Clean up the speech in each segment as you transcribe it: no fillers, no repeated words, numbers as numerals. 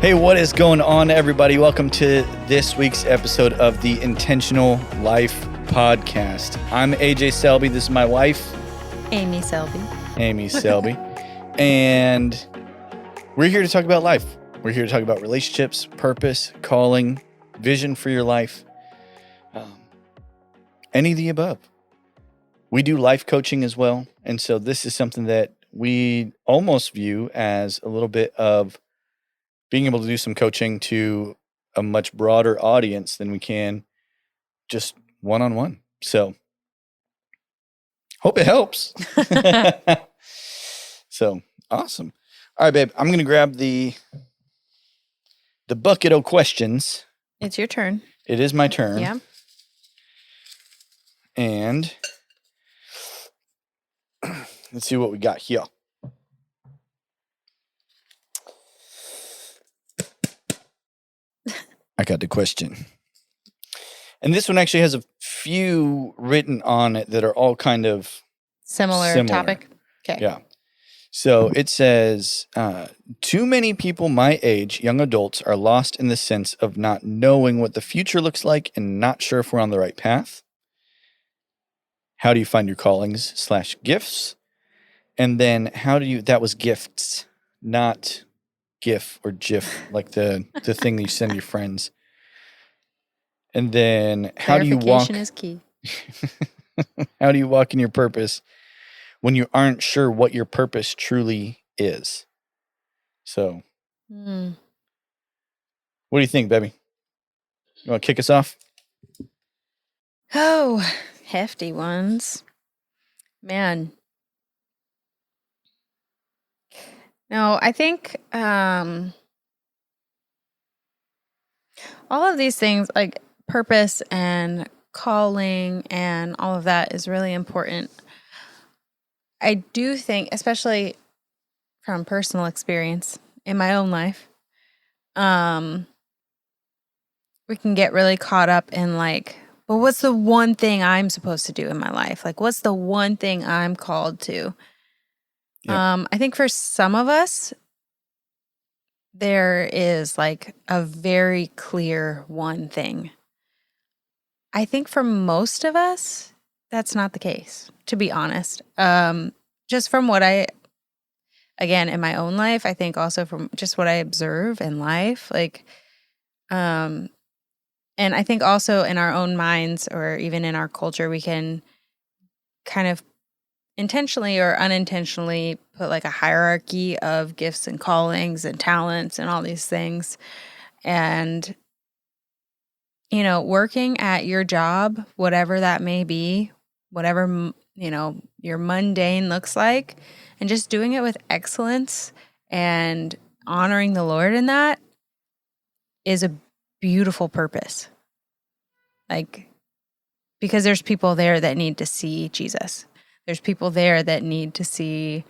Hey, what is going on, everybody? Welcome to this week's episode of the Intentional Life Podcast. I'm AJ Selby. This is my wife, Amy Selby. And we're here to talk about life. We're here to talk about relationships, purpose, calling, vision for your life, any of the above. We do life coaching as well. And so this is something that we almost view as a little bit of being able to do some coaching to a much broader audience than we can just one-on-one. So hope it helps. So awesome. All right, babe, I'm going to grab the bucket of questions. It's your turn. It is my turn. Yeah. And let's see what we got here. I got the question. And this one actually has a few written on it that are all kind of Similar topic. Okay. Yeah. So it says, too many people my age, young adults, are lost in the sense of not knowing what the future looks like and not sure if we're on the right path. How do you find your callings/gifts? And then that was gifts, not GIF or GIF, like the thing that you send your friends. And then how do you walk? Clarification is key. How do you walk in your purpose when you aren't sure what your purpose truly is? So, What do you think, baby? You want to kick us off? Oh, hefty ones. Man. No, I think all of these things, like purpose and calling and all of that, is really important. I do think, especially from personal experience in my own life, we can get really caught up in like, well, what's the one thing I'm supposed to do in my life? Like, what's the one thing I'm called to? Yep. I think for some of us, there is like a very clear one thing. I think for most of us, that's not the case, to be honest. Just from what again, in my own life, I think also from just what I observe in life, like, and I think also in our own minds or even in our culture, we can kind of intentionally or unintentionally put like a hierarchy of gifts and callings and talents and all these things. And, you know, working at your job, whatever that may be, whatever, you know, your mundane looks like, and just doing it with excellence and honoring the Lord in that is a beautiful purpose. Like, because there's people there that need to see Jesus. There's people there that need to see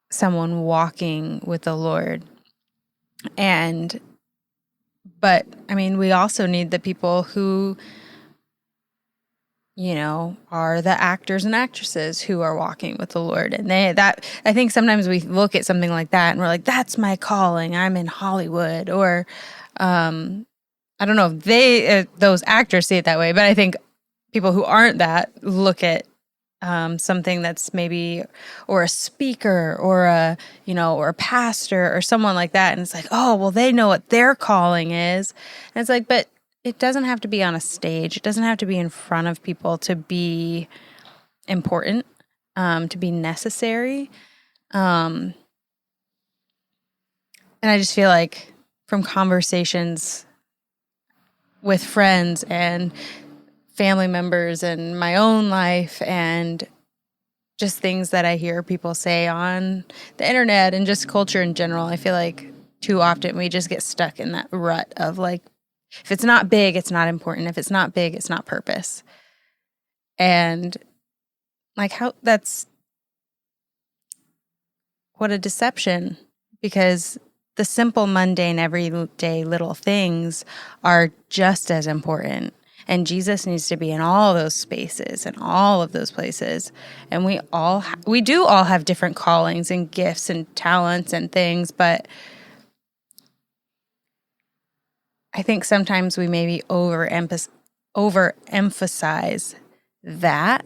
someone walking with the Lord. But I mean, we also need the people who, you know, are the actors and actresses who are walking with the Lord. And I think sometimes we look at something like that and we're like, that's my calling. I'm in Hollywood. Or, I don't know if those actors see it that way, but I think people who aren't that look at something that's maybe, or a speaker or a pastor or someone like that. And it's like, oh, well, they know what their calling is. And it's like, but it doesn't have to be on a stage. It doesn't have to be in front of people to be important, to be necessary. And I just feel like from conversations with friends and family members and my own life and just things that I hear people say on the internet and just culture in general, I feel like too often we just get stuck in that rut of like, if it's not big, it's not important. If it's not big, it's not purpose. And like what a deception, because the simple, mundane, everyday little things are just as important. And Jesus needs to be in all those spaces and all of those places. And we do all have different callings and gifts and talents and things, but I think sometimes we maybe overemphasize that.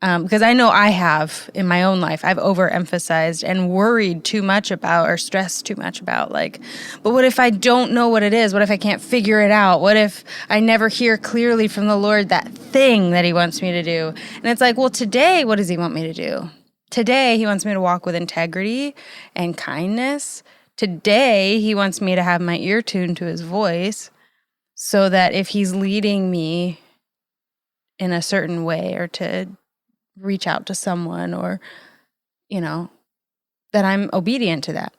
Because I know I have in my own life, I've overemphasized and worried too much about or stressed too much about, like, but what if I don't know what it is? What if I can't figure it out? What if I never hear clearly from the Lord that thing that he wants me to do? And it's like, well, today, what does he want me to do? Today, he wants me to walk with integrity and kindness. Today, he wants me to have my ear tuned to his voice so that if he's leading me in a certain way or to reach out to someone or, that I'm obedient to that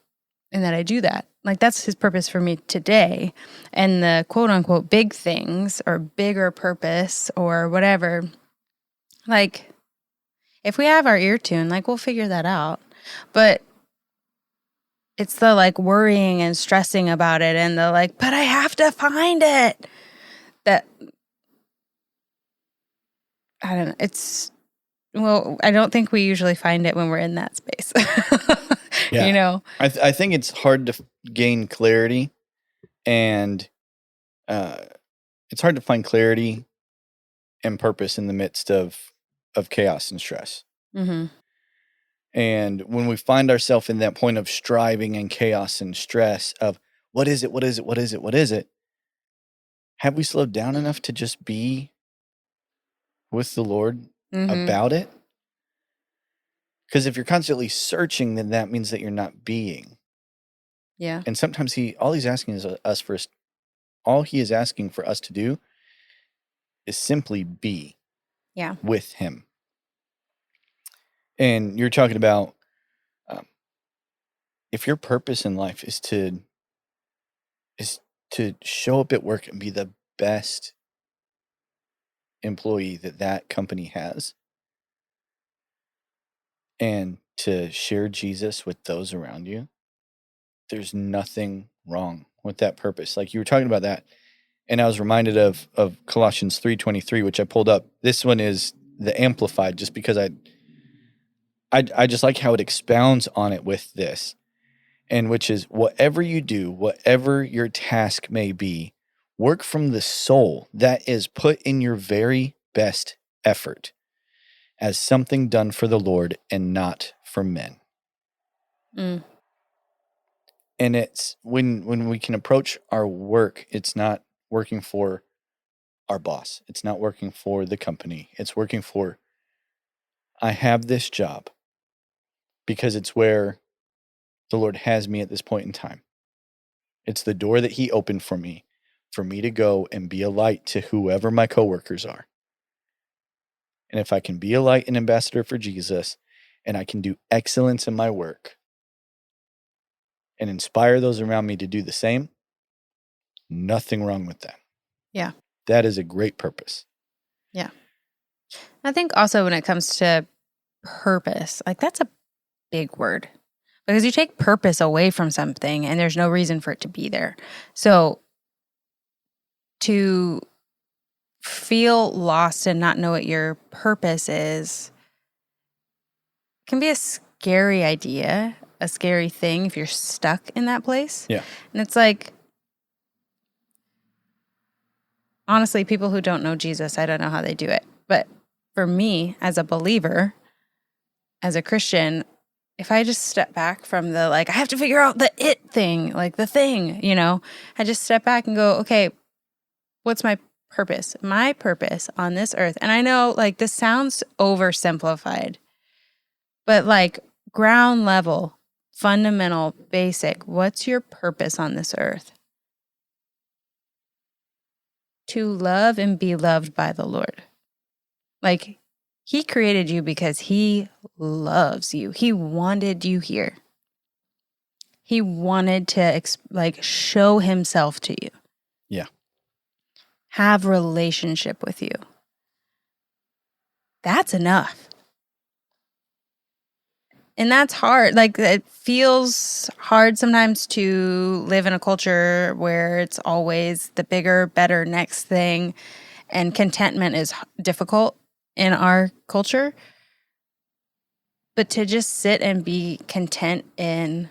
and that I do that. Like, that's his purpose for me today. And the quote unquote big things or bigger purpose or whatever, like, if we have our ear tuned, like, we'll figure that out. But it's the like worrying and stressing about it and the like, but I have to find it. That, I don't know. Well, I don't think we usually find it when we're in that space. Yeah. I think it's hard to gain clarity, and it's hard to find clarity and purpose in the midst of chaos and stress. Mm-hmm. And when we find ourselves in that point of striving and chaos and stress of what is it, have we slowed down enough to just be with the Lord about it? Because if you're constantly searching, then that means that you're not being. Yeah. And sometimes all he is asking for us to do is simply be with him. And you're talking about if your purpose in life is to show up at work and be the best employee that company has, and to share Jesus with those around you, there's nothing wrong with that purpose. Like, you were talking about that, and I was reminded of Colossians 3:23, which I pulled up. This one is the Amplified, just because I just like how it expounds on it with this, and which is, whatever you do, whatever your task may be, work from the soul that is put in your very best effort as something done for the Lord and not for men. And it's when we can approach our work, it's not working for our boss. It's not working for the company. It's working for, I have this job because it's where the Lord has me at this point in time. It's the door that he opened for me to go and be a light to whoever my coworkers are. And if I can be a light and ambassador for Jesus, and I can do excellence in my work and inspire those around me to do the same, nothing wrong with that. Yeah. That is a great purpose. Yeah. I think also when it comes to purpose, like, that's a big word, because you take purpose away from something and there's no reason for it to be there. So to feel lost and not know what your purpose is can be a scary idea, a scary thing if you're stuck in that place. Yeah. And it's like, honestly, people who don't know Jesus, I don't know how they do it. But for me, as a believer, as a Christian, if I just step back from the, like, I have to figure out the it thing, like the thing, I just step back and go, okay, what's my purpose? My purpose on this earth. And I know, like, this sounds oversimplified, but like, ground level, fundamental, basic, what's your purpose on this earth? To love and be loved by the Lord. Like, he created you because he loves you. He wanted you here. He wanted to show himself to you. Yeah. Have relationship with you. That's enough. And that's hard. Like, it feels hard sometimes to live in a culture where it's always the bigger, better, next thing. And contentment is difficult in our culture. But to just sit and be content in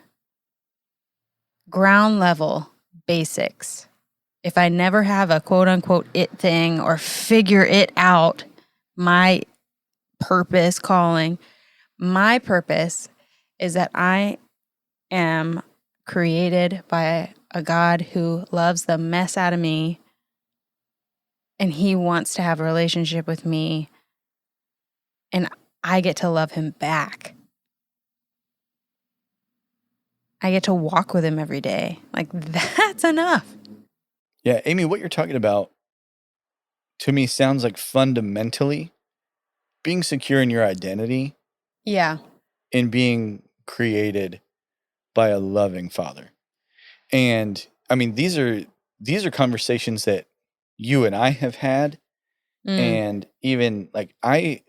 ground level basics if I never have a quote unquote it thing or figure it out, my purpose, calling, my purpose is that I am created by a God who loves the mess out of me, and he wants to have a relationship with me, and I get to love him back. I get to walk with him every day. Like, that's enough. Yeah, Amy, what you're talking about to me sounds like fundamentally being secure in your identity Yeah. and being created by a loving Father. And I mean, these are conversations that you and I have had. And even like I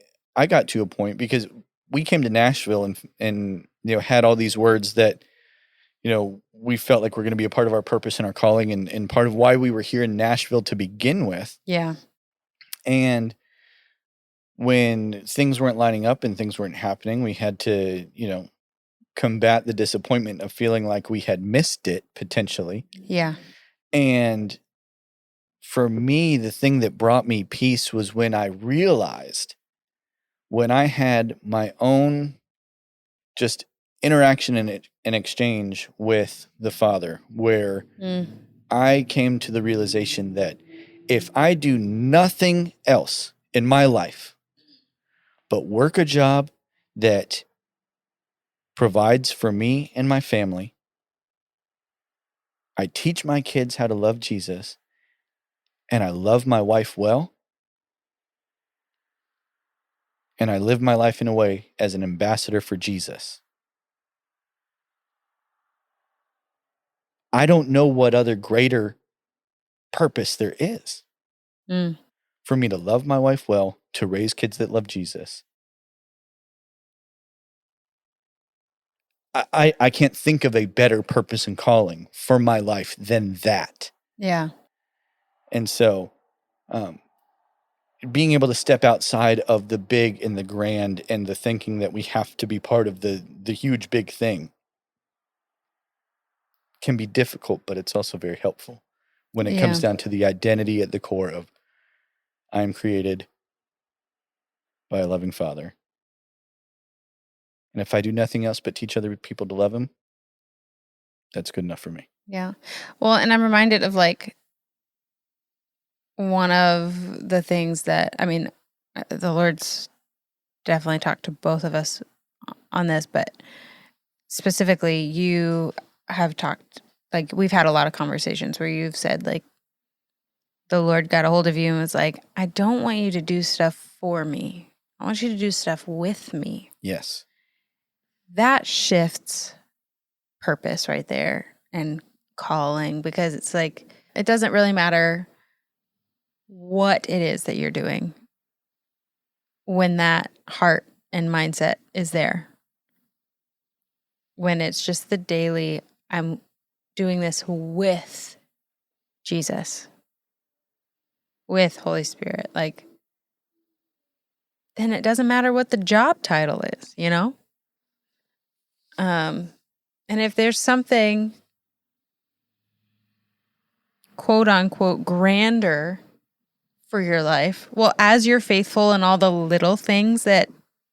got to a point because we came to Nashville and had all these words that we felt like we're going to be a part of our purpose and our calling and part of why we were here in Nashville to begin with. Yeah. And when things weren't lining up and things weren't happening, we had to, combat the disappointment of feeling like we had missed it potentially. Yeah. And for me, the thing that brought me peace was when I realized, when I had my own just interaction and exchange with the Father, where I came to the realization that if I do nothing else in my life but work a job that provides for me and my family, I teach my kids how to love Jesus, and I love my wife well, and I live my life in a way as an ambassador for Jesus, I don't know what other greater purpose there is for me to love my wife well, to raise kids that love Jesus. I can't think of a better purpose and calling for my life than that. Yeah. And so being able to step outside of the big and the grand and the thinking that we have to be part of the huge big thing can be difficult, but it's also very helpful when it comes down to the identity at the core of I am created by a loving Father. And if I do nothing else but teach other people to love him, that's good enough for me. Yeah. Well, and I'm reminded of like one of the things that, I mean, the Lord's definitely talked to both of us on this, but specifically you have talked, like we've had a lot of conversations where you've said like the Lord got a hold of you and was like, I don't want you to do stuff for me. I want you to do stuff with me. Yes. That shifts purpose right there and calling, because it's like, it doesn't really matter what it is that you're doing when that heart and mindset is there. When it's just the daily, I'm doing this with Jesus, with Holy Spirit, like, then it doesn't matter what the job title is, And if there's something quote unquote grander for your life, well, as you're faithful in all the little things that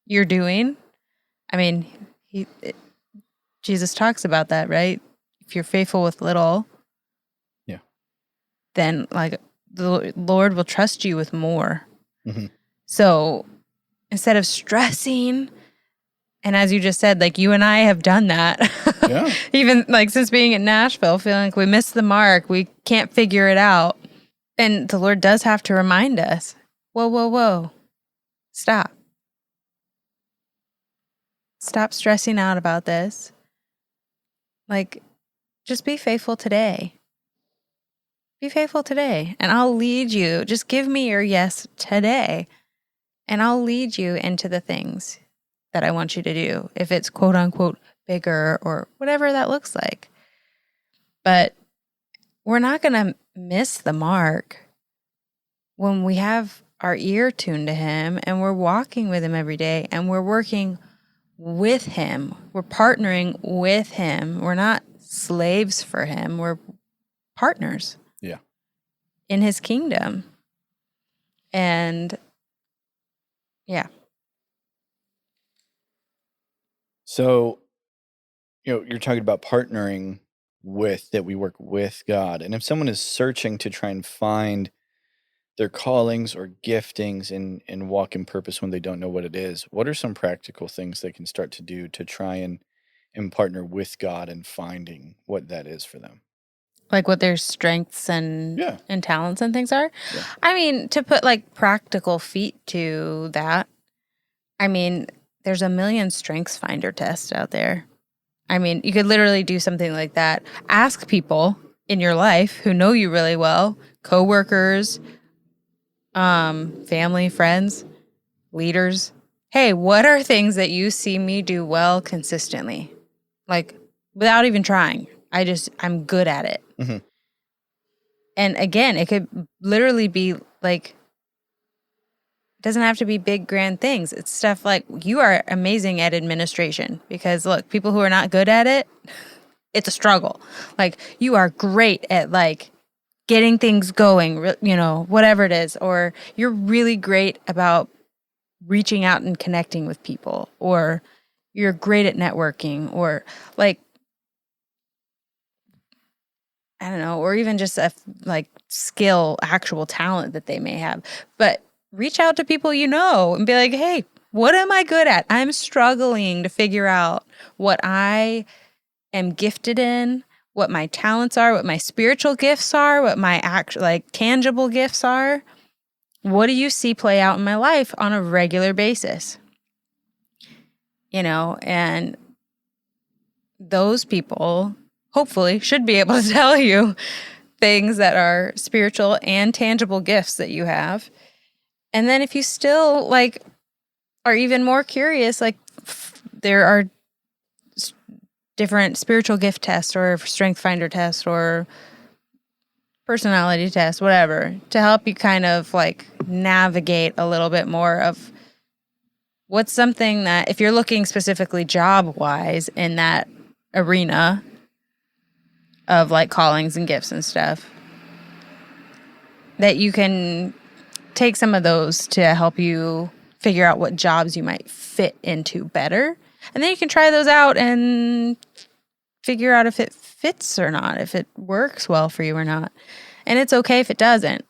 you're doing, I mean, Jesus talks about that, right? If you're faithful with little, then like the Lord will trust you with more. Mm-hmm. So instead of stressing, and as you just said, like you and I have done that. Yeah. Even like since being in Nashville, feeling like we missed the mark, we can't figure it out. And the Lord does have to remind us, whoa, stop. Stop stressing out about this. Like, just be faithful today. Be faithful today, and I'll lead you. Just give me your yes today, and I'll lead you into the things that I want you to do, if it's quote unquote bigger or whatever that looks like. But we're not going to miss the mark when we have our ear tuned to him and we're walking with him every day and we're working with him. We're partnering with him. We're not slaves for him. We're partners. Yeah. in his kingdom. And yeah. So, you're talking about partnering with that we work with God. And if someone is searching to try and find their callings or giftings and walk in purpose when they don't know what it is, what are some practical things they can start to do to try and partner with God in finding what that is for them? Like what their strengths and Yeah. talents and things are. Yeah. I mean, to put like practical feet to that, I mean, there's a million strengths finder tests out there. I mean, you could literally do something like that. Ask people in your life who know you really well, coworkers, family, friends, leaders. Hey, what are things that you see me do well consistently? Like without even trying. I'm good at it. Mm-hmm. And again, it could literally be like, it doesn't have to be big, grand things. It's stuff like you are amazing at administration because look, people who are not good at it, it's a struggle. Like you are great at like getting things going, whatever it is, or you're really great about reaching out and connecting with people, or you're great at networking, or like, I don't know, or even just a like skill, actual talent that they may have. But reach out to people and be like, hey, what am I good at? I'm struggling to figure out what I am gifted in, what my talents are, what my spiritual gifts are, what my tangible gifts are. What do you see play out in my life on a regular basis? And those people hopefully should be able to tell you things that are spiritual and tangible gifts that you have. And then if you still like are even more curious, like there are different spiritual gift tests or strength finder tests or personality tests, whatever, to help you kind of like navigate a little bit more of what's something that if you're looking specifically job wise in that arena of like callings and gifts and stuff, that you can take some of those to help you figure out what jobs you might fit into better. And then you can try those out and figure out if it fits or not, if it works well for you or not. And it's okay if it doesn't.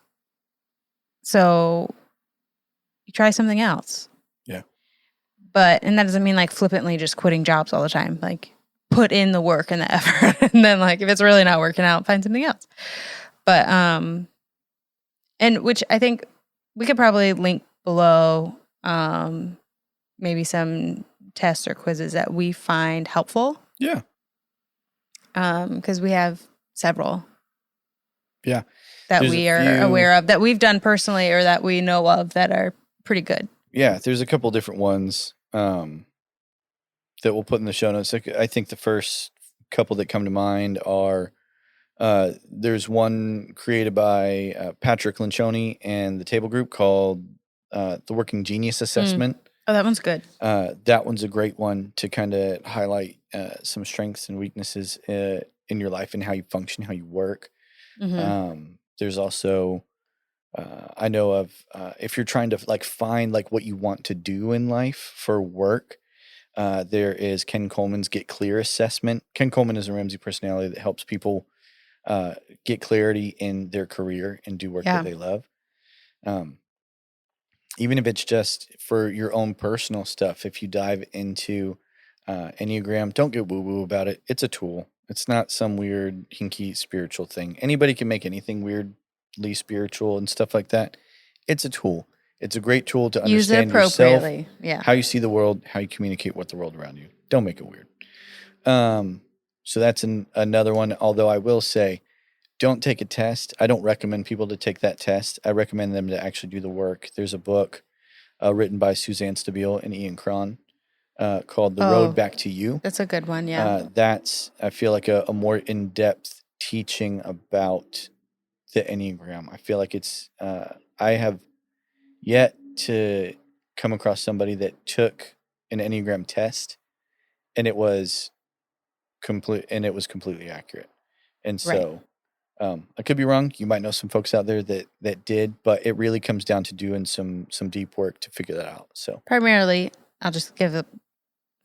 So you try something else. Yeah. And that doesn't mean like flippantly just quitting jobs all the time. Like put in the work and the effort. And then like if it's really not working out, find something else. But and which I think we could probably link below maybe some tests or quizzes that we find helpful. Yeah. Because we have several. Yeah. That we are aware of, that we've done personally or that we know of that are pretty good. Yeah, there's a couple different ones that we'll put in the show notes. I think the first couple that come to mind are there's one created by Patrick Lencioni and the Table Group called the Working Genius Assessment. Oh, that one's good. That one's a great one to kind of highlight some strengths and weaknesses in your life and how you function, how you work. Mm-hmm. There's also I know of if you're trying to like find like what you want to do in life for work, there is Ken Coleman's Get Clear assessment. Ken Coleman is a Ramsey personality that helps people get clarity in their career and do work that they love. Even if it's just for your own personal stuff, if you dive into Enneagram, don't get woo-woo about it. It's a tool. It's not some weird, hinky spiritual thing. Anybody can make anything weirdly spiritual and stuff like that. It's a tool. It's a great tool to understand Use it appropriately. yourself, how you see the world, how you communicate with the world around you. Don't make it weird. So that's another one. Although I will say, don't take a test. I don't recommend people to take that test. I recommend them to actually do the work. There's a book written by Suzanne Stabile and Ian Cron called The Road Back to You. That's a good one, yeah. That's, I feel like, a more in-depth teaching about the Enneagram. I feel like it's, I have yet to come across somebody that took an Enneagram test and it was completely accurate. And so I could be wrong. You might know some folks out there that did, but it really comes down to doing some deep work to figure that out. So Primarily, I'll just give a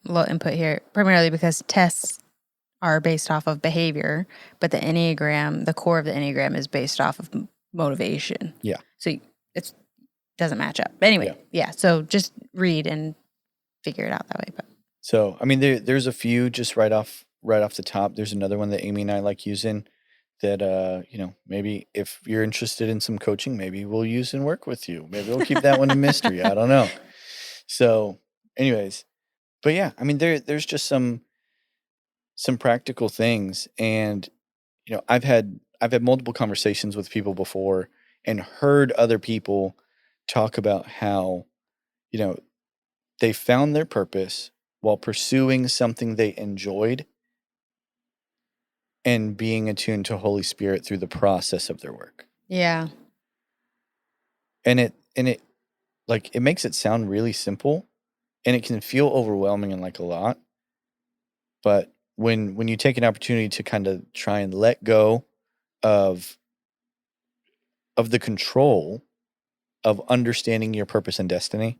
little input here. Primarily because tests are based off of behavior, but the Enneagram, the core of the Enneagram is based off of motivation. Yeah. So it doesn't match up. But anyway, yeah. So just read and figure it out that way. But so I mean, there's a few just right off the top. There's another one that Amy and I like using that maybe if you're interested in some coaching, maybe we'll use and work with you. Maybe we'll keep that one a mystery. I don't know. So anyways, but yeah, I mean there's just some practical things, and I've had multiple conversations with people before and heard other people talk about how they found their purpose while pursuing something they enjoyed and being attuned to Holy Spirit through the process of their work. yeah. And it like it makes it sound really simple, and it can feel overwhelming and like a lot. But when you take an opportunity to kind of try and let go of the control of understanding your purpose and destiny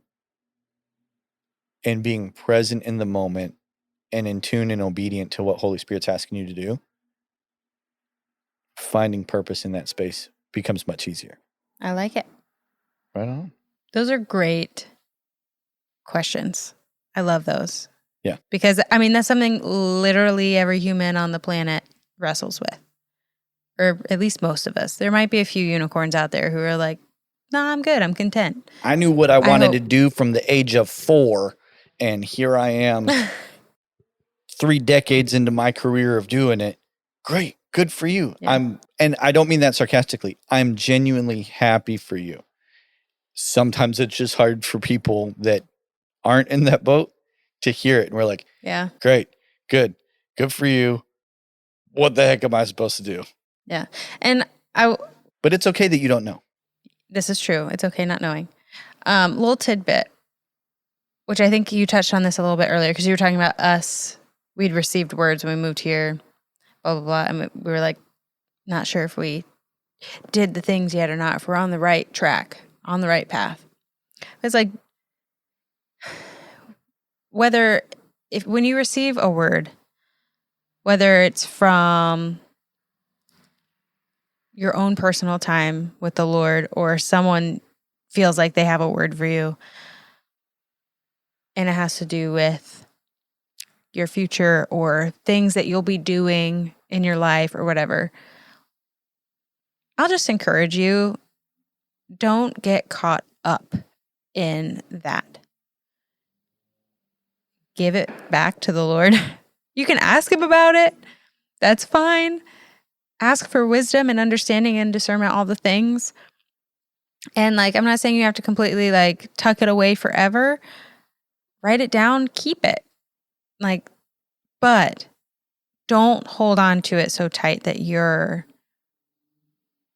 and being present in the moment and in tune and obedient to what Holy Spirit's asking you to do, finding purpose in that space becomes much easier. I like it. Right on. Those are great questions. I love those. Yeah. Because, I mean, that's something literally every human on the planet wrestles with. Or at least most of us. There might be a few unicorns out there who are like, nah, I'm good. I'm content. I knew what I wanted to do from the age of 4, and here I am 3 decades into my career of doing it. Great. Good for you. Yeah. And I don't mean that sarcastically. I'm genuinely happy for you. Sometimes it's just hard for people that aren't in that boat to hear it. And we're like, yeah, great, good for you. What the heck am I supposed to do? Yeah. And but it's okay that you don't know. This is true. It's okay not knowing. Little tidbit, which I think you touched on this a little bit earlier because you were talking about us. We'd received words when we moved here, blah, blah, blah. And we were like, not sure if we did the things yet or not, if we're on the right track, on the right path. It's like, when you receive a word, whether it's from your own personal time with the Lord or someone feels like they have a word for you and it has to do with your future or things that you'll be doing in your life or whatever, I'll just encourage you, don't get caught up in that. Give it back to the Lord. You can ask him about it. That's fine. Ask for wisdom and understanding and discernment, all the things. And I'm not saying you have to completely tuck it away forever. Write it down, keep it. But don't hold on to it so tight that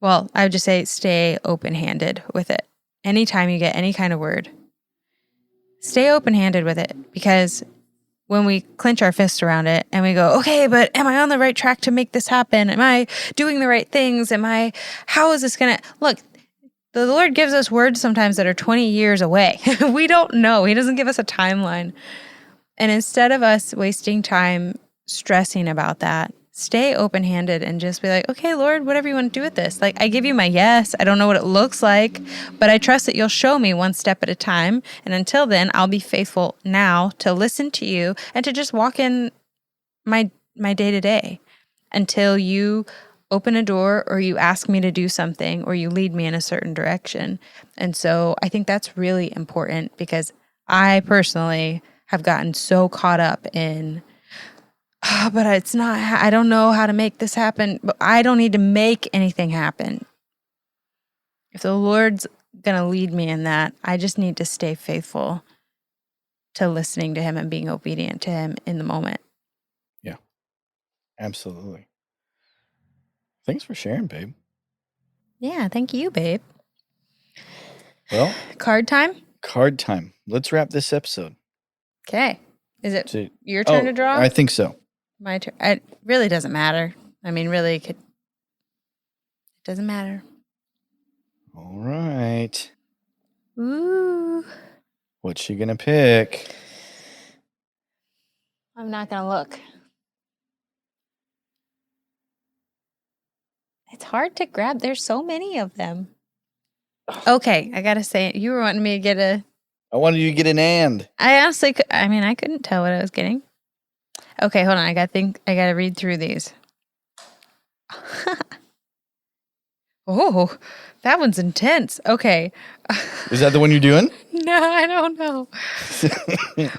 I would just say stay open-handed with it. Anytime you get any kind of word, stay open-handed with it, because when we clench our fists around it and we go, okay, but am I on the right track to make this happen? Am I doing the right things? How is this going to look? The Lord gives us words sometimes that are 20 years away. We don't know. He doesn't give us a timeline. And instead of us wasting time stressing about that, stay open-handed and just be like, okay, Lord, whatever you want to do with this. I give you my yes. I don't know what it looks like, but I trust that you'll show me one step at a time. And until then, I'll be faithful now to listen to you and to just walk in my day-to-day until you open a door or you ask me to do something or you lead me in a certain direction. And so I think that's really important, because I personally have gotten so caught up in, but it's not, I don't know how to make this happen. But I don't need to make anything happen. If the Lord's going to lead me in that, I just need to stay faithful to listening to him and being obedient to him in the moment. Yeah, absolutely. Thanks for sharing, babe. Yeah, thank you, babe. Well, card time? Card time. Let's wrap this episode. Okay. Is it your turn to draw? I think so. My turn. It really doesn't matter. I mean, really, Doesn't matter. All right. Ooh. What's she gonna pick? I'm not going to look. It's hard to grab. There's so many of them. Okay, I got to say, you were wanting me to get a... I wanted you to get an and. I honestly, I couldn't tell what I was getting. Okay, hold on. I got to read through these. Oh, that one's intense. Okay. Is that the one you're doing? No, I don't know.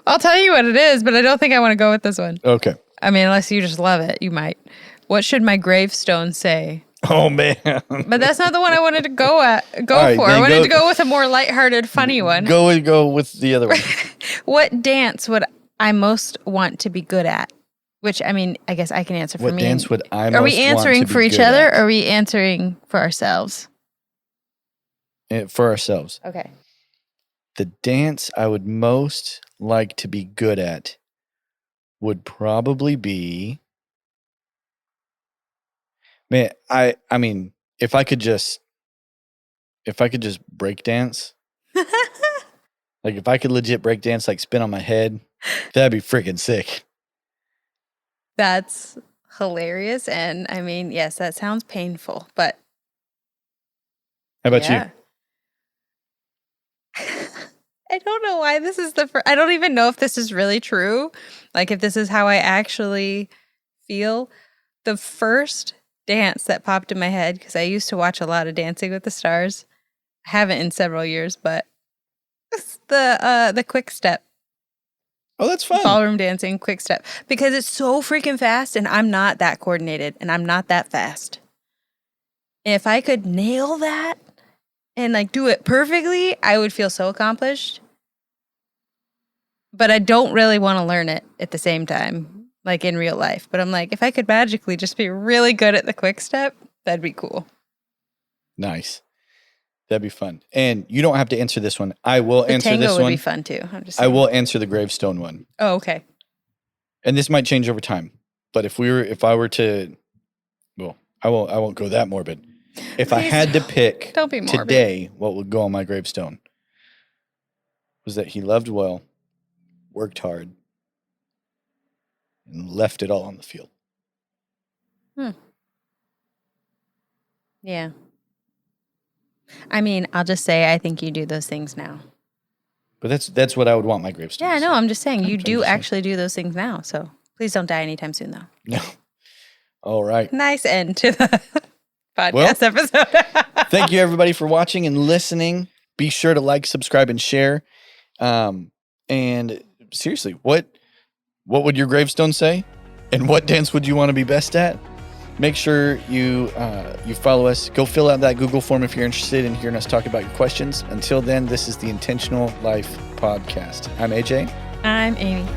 I'll tell you what it is, but I don't think I want to go with this one. Okay. I mean, unless you just love it, you might. What should my gravestone say? Oh, man. But that's not the one I wanted to go right, for. I wanted to go with a more lighthearted, funny one. Go with the other one. What dance would I most want to be good at? Which, I mean, I guess I can answer for me. What dance would I most Are we want to answering be for each good other, at? or are we answering for ourselves? For ourselves. Okay. The dance I would most like to be good at would probably be... Man, I mean, if I could just break dance, like if I could legit break dance, like spin on my head, that'd be freaking sick. That's hilarious. And I mean, yes, that sounds painful, but. How about you? I don't know why this is I don't even know if this is really true. Like if this is how I actually feel. The first dance that popped in my head, because I used to watch a lot of Dancing with the Stars. I haven't in several years, but it's the quick step. Oh, that's fun. Ballroom dancing, quick step. Because it's so freaking fast and I'm not that coordinated and I'm not that fast. If I could nail that and like do it perfectly, I would feel so accomplished. But I don't really want to learn it at the same time, like in real life. But I'm like, if I could magically just be really good at the quick step, that'd be cool. Nice. That'd be fun. And you don't have to answer this one. I will answer tango this would one. be fun too. I'm just I saying. will answer the gravestone one. Oh, okay. And this might change over time. But if I were to, well, I won't go that morbid. If I had to pick Don't be morbid. today what would go on my gravestone was that he loved well, worked hard, and left it all on the field. Yeah. I mean, I'll just say I think you do those things now. But that's what I would want my gravestone. Yeah, to no, say. I'm just saying you I'm do just saying. actually do those things now. So please don't die anytime soon, though. No. All right. Nice end to the podcast episode. Thank you, everybody, for watching and listening. Be sure to like, subscribe, and share. And seriously, what would your gravestone say? And what dance would you want to be best at? Make sure you follow us. Go fill out that Google form if you're interested in hearing us talk about your questions. Until then, this is the Intentional Life Podcast. I'm AJ. I'm Amy.